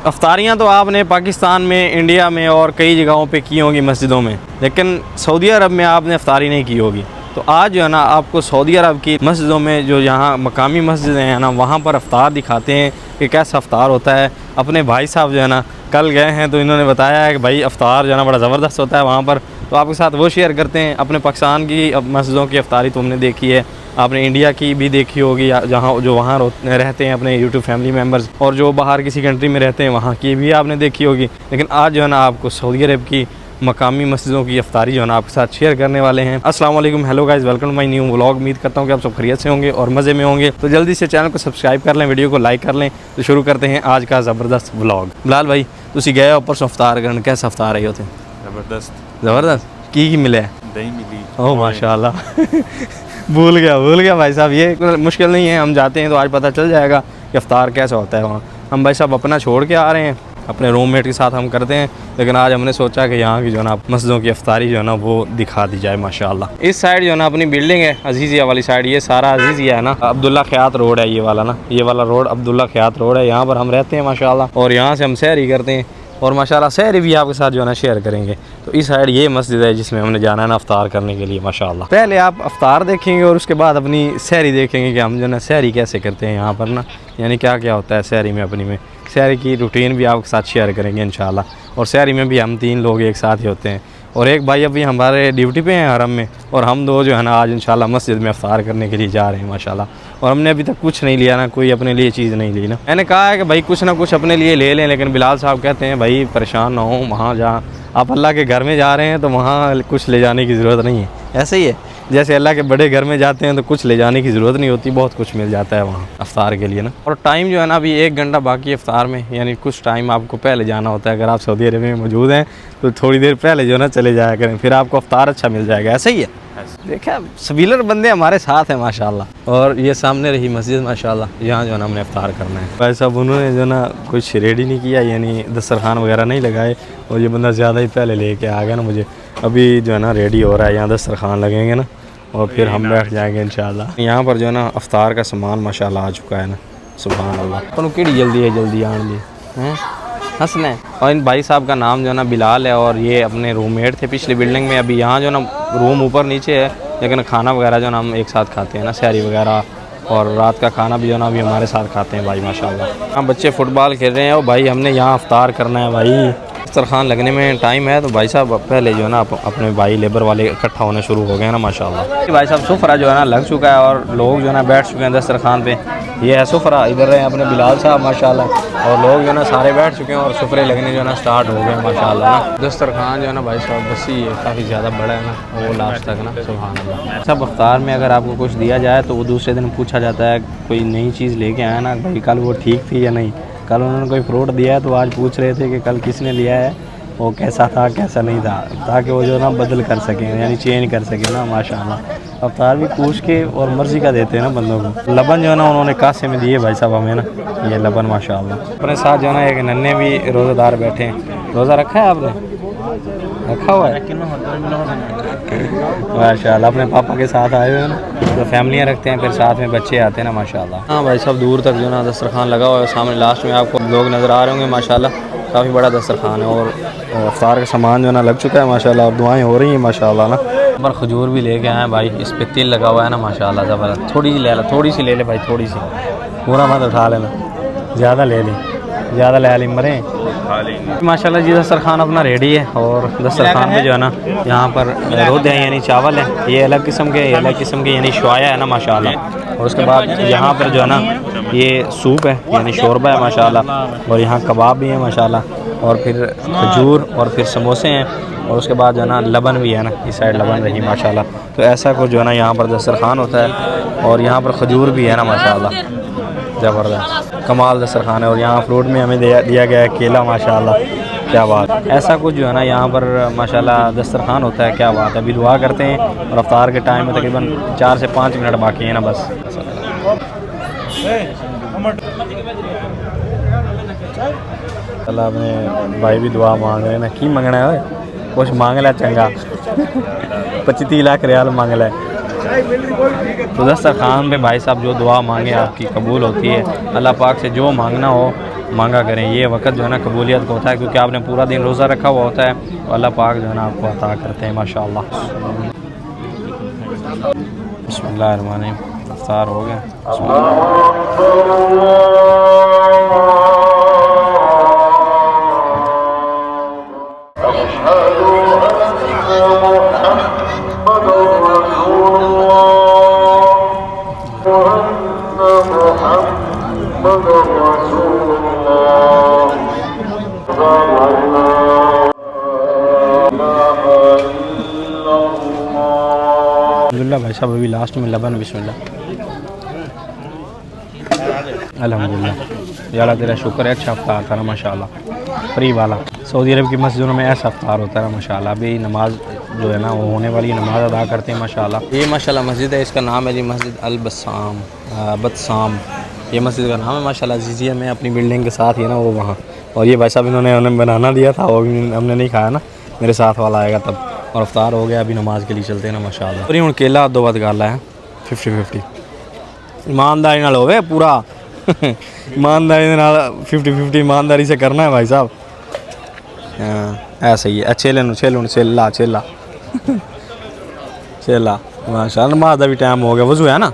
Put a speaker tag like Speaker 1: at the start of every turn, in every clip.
Speaker 1: अफ्तारियाँ तो आपने पाकिस्तान में, इंडिया में और कई जगहों पे की होंगी मस्जिदों में, लेकिन सऊदी अरब में आपने अफ्तारी नहीं की होगी। तो आज जो है ना आपको सऊदी अरब की मस्जिदों में, जो यहाँ मकामी मस्जिदें हैं ना, वहाँ पर अफ्तार दिखाते हैं कि कैसा अफ्तार होता है। अपने भाई साहब जो है ना कल गए हैं तो इन्होंने बताया है कि भाई अफ्तार जो है ना बड़ा ज़बरदस्त होता है वहाँ पर। तो आपके साथ वो शेयर करते हैं। अपने पाकिस्तान की मस्जिदों की अफ्तारी तो हमने देखी है, आपने इंडिया की भी देखी होगी, जहाँ जो वहाँ रहते हैं अपने यूट्यूब फैमिली मेम्बर्स, और जो बाहर किसी कंट्री में रहते हैं वहाँ की भी आपने देखी होगी। लेकिन आज जो है ना आपको सऊदी अरब की मकामी मस्जिदों की अफ्तारी जो है ना आपके साथ शेयर करने वाले हैं। अस्सलाम वालेकुम, hello guys, welcome to my new vlog. उम्मीद करता हूँ कि आप सब खैरियत से होंगे और मज़े में होंगे। तो जल्दी से चैनल को सब्सक्राइब कर लें, वीडियो को लाइक कर लें। तो शुरू करते हैं आज का ज़बरदस्त व्लॉग। बिलाल भाई तुसी गए हो परसों अफ्तार करन, कैसा अफ्तार है उथे? ज़बरदस्त की मिले? दही मिली। ओह माशाल्लाह भूल गया भाई साहब, ये मुश्किल नहीं है, हम जाते हैं तो आज पता चल जाएगा कि अफ्तार कैसा होता है वहाँ। हम भाई साहब अपना छोड़ के आ रहे हैं, अपने रूममेट के साथ हम करते हैं, लेकिन आज हमने सोचा कि यहाँ की जो है ना मस्जिदों की अफ्तारी जो है ना वो दिखा दी जाए माशाल्लाह। इस साइड जो है ना अपनी बिल्डिंग है अजीज़िया वाली साइड, ये सारा अजीज़िया है ना, अब्दुल्ला ख़यात रोड है ये वाला ना, ये वाला रोड अब्दुल्ला ख़यात रोड है। यहाँ पर हम रहते हैं माशाल्लाह, और यहाँ से हम सहरी करते हैं और माशाल्लाह सहरी भी आपके साथ जो है ना शेयर करेंगे। तो इस साइड ये मस्जिद है जिसमें हमने जाना है ना अफ्तार करने के लिए माशाल्लाह। पहले आप अफ्तार देखेंगे और उसके बाद अपनी सहरी देखेंगे कि हम जो है ना सहरी कैसे करते हैं यहाँ पर ना, यानी क्या क्या होता है सहरी में। अपनी में सहरी की रूटीन भी आपके साथ शेयर करेंगे इंशाल्लाह। और सहरी में भी हम 3 लोग एक साथ ही होते हैं, और एक भाई अभी हमारे ड्यूटी पे हैं हरम में, और हम दो जो है ना आज इंशाल्लाह मस्जिद में अफ्तार करने के लिए जा रहे हैं माशाल्लाह। और हमने अभी तक कुछ नहीं लिया ना, कोई अपने लिए चीज़ नहीं ली ना। मैंने कहा है कि भाई कुछ ना कुछ अपने लिए ले लें, लेकिन बिलाल साहब कहते हैं भाई परेशान ना हो, वहाँ जहाँ आप अल्लाह के घर में जा रहे हैं तो वहाँ कुछ ले जाने की ज़रूरत नहीं है। ऐसे ही है जैसे अल्लाह के बड़े घर में जाते हैं तो कुछ ले जाने की ज़रूरत नहीं होती, बहुत कुछ मिल जाता है वहाँ अफ्तार के लिए ना। और टाइम जो है ना अभी 1 घंटा बाकी अफ्तार में, यानी कुछ टाइम आपको पहले जाना होता है। अगर आप सऊदी अरब में मौजूद हैं तो थोड़ी देर पहले जो है ना चले जाया करें, फिर आपको अफ्तार अच्छा मिल जाएगा। ऐसा ही है, देखा सबीलर बंदे हमारे साथ हैं माशाल्लाह। और ये सामने रही मस्जिद माशाल्लाह, यहाँ जो है ना हमने अफ्तार करना है। भाई साहब उन्होंने जो ना कुछ रेडी नहीं किया, यानी दस्तरखान वगैरह नहीं लगाए, और ये बंदा ज़्यादा ही पहले लेके आ गया ना मुझे। अभी जो है ना रेडी हो रहा है, यहाँ दस्तरखान लगेंगे ना और फिर हम बैठ जाएंगे इंशाल्लाह। यहाँ पर जो है ना अफ्तार का सामान माशाल्लाह आ चुका है ना, सुभान अल्लाह। तो किड़ी जल्दी है, जल्दी आने ली हैं हंसने। और इन भाई साहब का नाम जो है ना बिलाल है, और ये अपने रूममेट थे पिछली बिल्डिंग में। अभी यहाँ जो है ना रूम ऊपर नीचे है, लेकिन खाना वगैरह जो है ना हम एक साथ खाते हैं ना, सहरी वगैरह, और रात का खाना भी जो है ना अभी हमारे साथ खाते हैं भाई माशाल्लाह। हम बच्चे फ़ुटबॉल खेल रहे हैं और भाई हमने यहाँ अफ्तार करना है भाई। दस्तरखान लगने में टाइम है, तो भाई साहब पहले जो है ना अपने भाई लेबर वाले इकट्ठा होने शुरू हो गए ना माशाल्लाह। भाई साहब सुफरा जो है ना लग चुका है और लोग जो है ना बैठ चुके हैं दस्तरखान पे। ये है सुफरा, इधर रहे अपने बिलाल साहब माशाल्लाह, और लोग जो है ना सारे बैठ चुके हैं और सुफरे लगने जो है ना स्टार्ट हो गए माशाल्लाह ना। दस्तरखान जो है ना भाई साहब बस ही है, काफ़ी ज़्यादा बड़ा है ना, वो लास्ट तक ना सुभान अल्लाह। सब अफ्तार में अगर आपको कुछ दिया जाए तो वो दूसरे दिन पूछा जाता है कोई नई चीज़ लेके आया ना भाई, कल वो ठीक थी या नहीं। कल उन्होंने कोई फ्रूट दिया है तो आज पूछ रहे थे कि कल किसने लिया है, वो कैसा था कैसा नहीं था, ताकि वो जो ना बदल कर सकें, यानी चेंज कर सकें ना माशाल्लाह। अफ्तार भी पूछ के और मर्ज़ी का देते हैं ना बंदों को। लबन जो है ना उन्होंने कासे में दिए भाई साहब हमें ना, ये लबन माशाल्लाह। अपने साथ जो है ना एक नन्हे भी रोज़ेदार बैठे हैं। रोज़ा रखा है आपने? रखा हुआ है माशाल्लाह। अपने पापा के साथ आए हुए हैं ना, तो फैमिलियाँ रखते हैं, फिर साथ में बच्चे आते हैं ना माशाल्लाह। हाँ भाई साहब दूर तक जो है ना दस्तरखान लगा हुआ है, सामने लास्ट में आपको लोग नज़र आ रहे होंगे माशाल्लाह। काफ़ी बड़ा दस्तरखान है और अफ्तार का सामान जो है ना लग चुका है माशाल्लाह। अब दुआएं हो रही हैं माशाल्लाह ना। पर खजूर भी लेके आए हैं भाई, इस पे तिल लगा हुआ है ना माशाल्लाह ज़बरदस्त। थोड़ी सी ले ला, थोड़ी सी ले ले भाई, थोड़ी सी, पूरा मत उठा लेना, ज़्यादा ले ली, ज़्यादा ले ली मरे माशाल्लाह जी। दस्तरखान अपना रेडी है, और दस्तरखान में जो है ना यहाँ पर रोद है यानी चावल है, ये अलग किस्म के, अलग किस्म के यानी शवाया है ना माशाल्लाह। और उसके बाद यहाँ पर जो है ना ये सूप है यानी शोरबा है माशाल्लाह, और यहाँ कबाब भी है माशाल्लाह, और फिर खजूर, और फिर समोसे हैं, और उसके बाद जो है ना लबन भी है ना, इस साइड लबन रही माशाल्लाह। तो ऐसा कुछ जो है ना यहाँ पर दस्तरखान होता है, और यहाँ पर खजूर भी है ना माशाल्लाह, ज़बरदस्त कमाल दस्तरखान है। और यहाँ फ्रूट में हमें दिया गया है केला माशाल्लाह, क्या बात। ऐसा कुछ जो है ना यहाँ पर माशाल्लाह दस्तरखान होता है, क्या बात है। अभी दुआ करते हैं, और अफ्तार के टाइम में तकरीबन 4 से 5 मिनट बाकी है ना बस। अल्लाह अपने भाई भी दुआ मांग रहे हैं ना, की मंगना है कुछ मांग ला चंगा 25-30 लाख रियाल मांग ला तो दस्तरखान पे भाई साहब जो दुआ मांगे आपकी कबूल होती है। अल्लाह पाक से जो मांगना हो मांगा करें। ये वक्त जो है ना कबूलियत का होता है, क्योंकि आपने पूरा दिन रोज़ा रखा हुआ होता है, तो अल्लाह पाक जो है ना आपको अता करते हैं माशाअल्लाह। बिस्मिल्लाहिर्रहमानिर्रहीम, इफ्तार हो गया। अल्हम्दुलिल्लाह भाई साहब अभी लास्ट में लबन बिस्मिल्लाह। अल्हम्दुलिल्लाह या अल्लाह तेरा शुक्र है, अच्छा अफ्तार था ना माशाअल्लाह, फ्री वाला। सऊदी अरब की मस्जिदों में ऐसा अफ्तार होता है माशाअल्लाह। अभी नमाज जो है ना वो होने वाली नमाज अदा करते हैं माशाअल्लाह। ये माशाअल्लाह मस्जिद है, इसका नाम है जी मस्जिद अल बत्साम, ये मस्जिद का नाम है माशाअल्लाह। जीजिया में अपनी बिल्डिंग के साथ ही है ना वो वहाँ। और ये भाई साहब इन्होंने उन्हें बनाना दिया था, वो हमने नहीं खाया ना, मेरे साथ वाला आएगा तब। और अफ्तार हो गया, अभी नमाज के लिए चलते हैं ना माशाअल्लाह। और हूँ केला दो बात गल है 50-50 ईमानदारी नाल होवे पूरा ईमानदारी 50-50 ईमानदारी से करना है भाई साहब। ऐसा ही है। छेला चेला माशाअल्लाह। नमाज का भी टाइम हो गया, वज़ू है ना,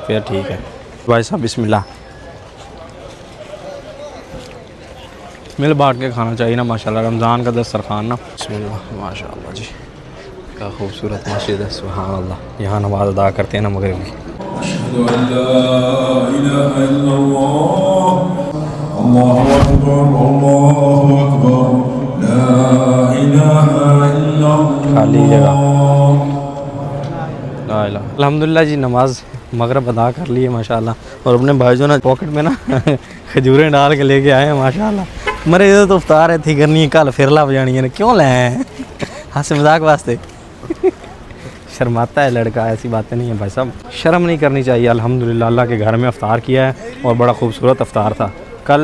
Speaker 1: फिर ठीक है भाई साहब। बिस्मिल्लाह, मिल बांट के खाना चाहिए ना माशाल्लाह। रमज़ान का दस्तरखान ना। बिस्मिल्लाह माशाल्लाह जी, क्या खूबसूरत मस्जिद है, सुभान अल्लाह। यहाँ नमाज अदा करते हैं ना मगरिब की। खाली जगह। अल्हम्दुलिल्लाह जी, नमाज मगरिब अदा कर ली है माशाल्लाह। और अपने भाई जो ना पॉकेट में ना खजूरें डाल के लेके आए हैं माशाल्लाह। मरे इधर तो अफ्तार थी करनी है, कल फिर ला बजानी है, क्यों लाए हंस मजाक वास्ते शर्माता है लड़का, ऐसी बातें नहीं है भाई साहब, शर्म नहीं करनी चाहिए। अल्हम्दुलिल्लाह अल्लाह के घर में अफ्तार किया है और बड़ा खूबसूरत अफ्तार था। कल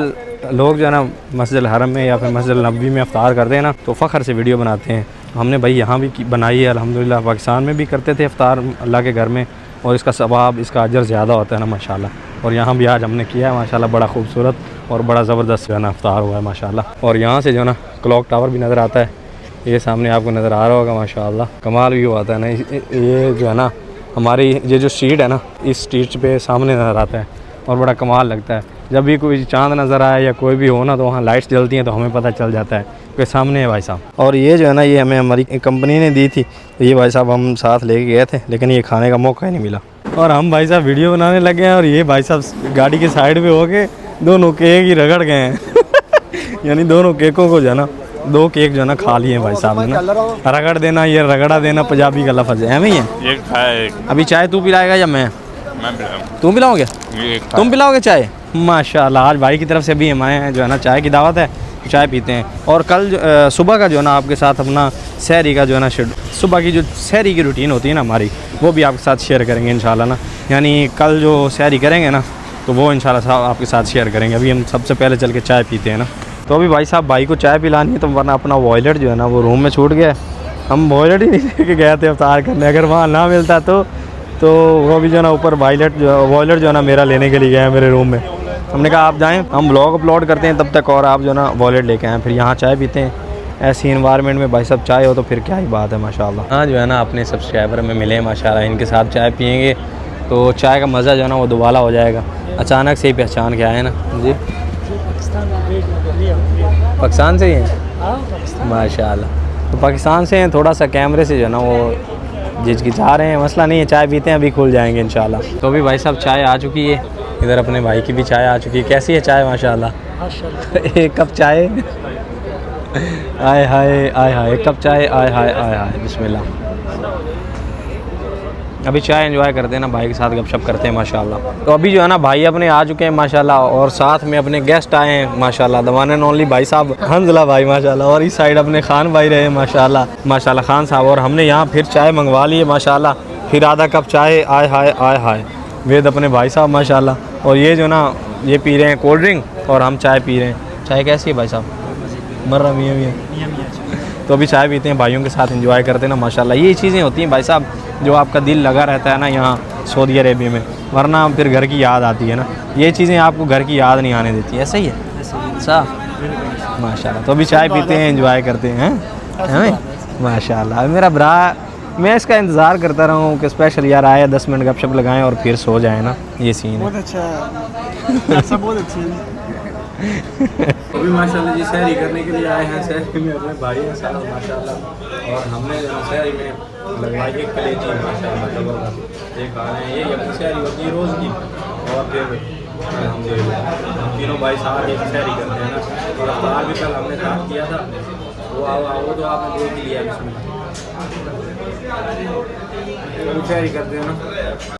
Speaker 1: लोग जो है ना मस्जिद हरम में या फिर मस्जिद नबवी में अफ्तार करते हैं ना, तो फ़ख्र से वीडियो बनाते हैं। हमने भाई यहाँ भी बनाई है अल्हम्दुलिल्लाह। पाकिस्तान में भी करते थे अफ्तार अल्लाह के घर में, और इसका सवाब, इसका अजर ज़्यादा होता है ना माशाल्लाह। और यहाँ भी आज हमने किया है माशाल्लाह, बड़ा खूबसूरत और बड़ा ज़बरदस्त जो है ना अफ्तार हुआ है माशाल्लाह। और यहाँ से जो है ना क्लॉक टावर भी नज़र आता है, ये सामने आपको नज़र आ रहा होगा माशाल्लाह। कमाल व्यू आता है ना, ये जो है ना हमारी ये जो स्ट्रीट है ना, इस स्ट्रीट पे सामने नज़र आता है और बड़ा कमाल लगता है। जब भी कोई चांद नज़र आए या कोई भी हो ना, तो वहाँ लाइट्स जलती हैं तो हमें पता चल जाता है कि सामने है भाई साहब। और ये जो है ना, ये हमें हमारी कंपनी ने दी थी, तो ये भाई साहब हम साथ लेके गए थे, लेकिन ये खाने का मौका ही नहीं मिला। और हम भाई साहब वीडियो बनाने लगे हैं और ये भाई साहब गाड़ी के साइड पे होके दोनों केक ही रगड़ गए हैं यानी दोनों केकों को जो है ना, 2 केक जो है ना खा लिए भाई साहब ने ना। रगड़ देना, ये रगड़ा देना पंजाबी का लफ्ज़ है, एवं ही है। अभी चाय तू पिलाएगा या मैं तुम पिलाओगे? तुम पिलाओगे चाय? माशाल्लाह, आज भाई की तरफ से भी हमारे जो है ना चाय की दावत है, चाय पीते हैं। और कल सुबह का जो है ना आपके साथ अपना सहरी का जो है ना सुबह की जो सहरी की रूटीन होती है ना हमारी, वो भी आपके साथ शेयर करेंगे इंशाल्लाह ना। यानी कल जो सहरी करेंगे ना, तो वो इंशाल्लाह आपके साथ शेयर करेंगे। अभी हम सबसे पहले चल के चाय पीते हैं ना। तो अभी भाई साहब भाई को चाय पिलानी है, तो वरना अपना वॉलेट जो है ना वो रूम में छूट गया। हम वॉलेट ही नहीं लेके गए थे अफ्तार करने, अगर वहाँ ना मिलता तो वो भी जो है ना ऊपर वॉलेट जो है ना मेरा लेने के लिए गए हैं मेरे रूम में। हमने कहा आप जाएं, हम ब्लॉग अपलोड करते हैं तब तक, और आप जो है ना वॉलेट लेके आएँ, फिर यहाँ चाय पीते हैं। ऐसी इन्वायरमेंट में भाई साहब चाय हो तो फिर क्या ही बात है माशाल्लाह। हाँ जो है ना अपने सब्सक्राइबर में मिले माशाल्लाह, इनके साथ चाय पियेंगे तो चाय का मज़ा जो है ना वो दोबारा हो जाएगा। अचानक से ही पहचान के आए ना जी, पाकिस्तान से ही हैं माशाल्लाह। तो पाकिस्तान से हैं, थोड़ा सा कैमरे से जो है ना वो झिझकिचा रहे हैं, मसला नहीं है, चाय पीते हैं, अभी खुल जाएंगे इंशाल्लाह। तो अभी भाई साहब चाय आ चुकी है, इधर अपने भाई की भी चाय आ चुकी है। कैसी है चाय? माशाल्लाह एक कप चाय, आय हाय आय हाय, एक कप चाय, आय हाय आय हाय, बिस्मिल्लाह। अभी चाय एंजॉय करते हैं ना, भाई के साथ गपशप करते हैं माशाल्लाह। तो अभी जो है ना भाई अपने आ चुके हैं माशाल्लाह, और साथ में अपने गेस्ट आए हैं माशाल्लाह, द वन एंड ओनली भाई साहब हंजला भाई माशाल्लाह, और इस साइड अपने खान भाई रहे माशाल्लाह माशाल्लाह खान साहब। और हमने यहाँ फिर चाय मंगवा ली है माशाल्लाह, फिर आधा कप चाय, आय हाय आय हाय, वेद अपने भाई साहब माशाल्लाह। और ये जो ना ये पी रहे हैं कोल्ड ड्रिंक और हम चाय पी रहे हैं। चाय कैसी है भाई साहब? मर रहा मियाँ। तो अभी चाय पीते हैं, भाइयों के साथ एंजॉय करते हैं ना माशाल्लाह। ये चीज़ें होती हैं भाई साहब, जो आपका दिल लगा रहता है ना यहाँ सऊदी अरेबिया में, वरना फिर घर की याद आती है ना, ये चीज़ें आपको घर की याद नहीं आने देती। ऐसा ही है? अच्छा, माशाल्लाह। तो अभी चाय पीते हैं, एंजॉय करते हैं, हैं? माशाल्लाह। मेरा ब्रा, मैं इसका इंतज़ार करता रहा हूँ कि स्पेशल यार आए, 10 मिनट गपशप लगाएं और फिर सो जाए ना, ये सीन है।
Speaker 2: बहुत अच्छा है, सब बहुत अच्छे हैं।
Speaker 1: अभी माशाल्लाह जी सहरी करने के लिए आए हैं, सहरी में अपने भाई हैं साहब माशाल्लाह, और हमने जो सहरी में लगवाई एक कलेजी माशाल्लाह ज़बरदस्त, ये खा रहे हैं, ये अपनी सहरी होती है रोज़ की। और फिर हम तीनों भाई साहब एक सहरी करते हैं ना, और अफ्तार भी कल हमने साथ किया था, वो तो आपने देख ही लिया, इसमें सहरी करते हैं ना।